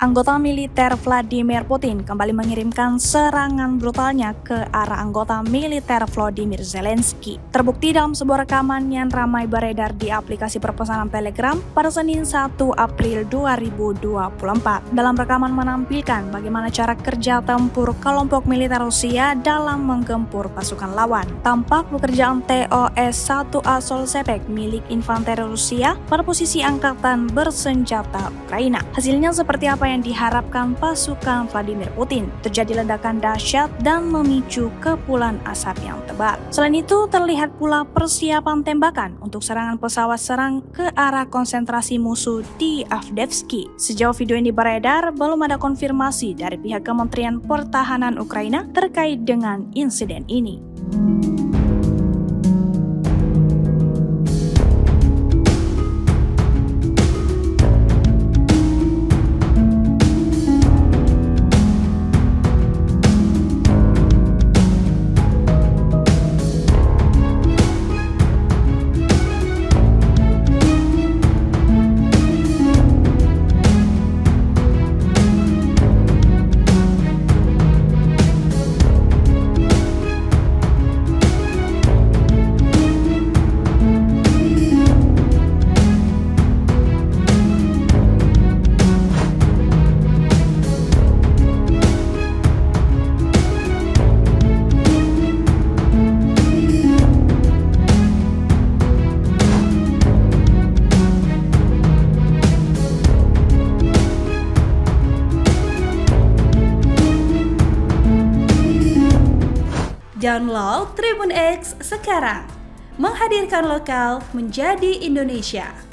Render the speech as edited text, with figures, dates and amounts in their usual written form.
Anggota militer Vladimir Putin kembali mengirimkan serangan brutalnya ke arah anggota militer Volodymyr Zelensky. Terbukti dalam sebuah rekaman yang ramai beredar di aplikasi perpesanan Telegram pada Senin 1 April 2024. Dalam rekaman menampilkan bagaimana cara kerja tempur kelompok militer Rusia dalam menggempur pasukan lawan. Tampak pekerjaan TOS-1A Solsepek milik infanteri Rusia pada posisi angkatan bersenjata Ukraina. Hasilnya seperti apa yang diharapkan pasukan Vladimir Putin. Terjadi ledakan dahsyat dan memicu kepulan asap yang tebal. Selain itu, terlihat pula persiapan tembakan untuk serangan pesawat serang ke arah konsentrasi musuh di Avdiivka. Sejauh video ini beredar, belum ada konfirmasi dari pihak Kementerian Pertahanan Ukraina terkait dengan insiden ini. Download Tribun X sekarang, menghadirkan lokal menjadi Indonesia.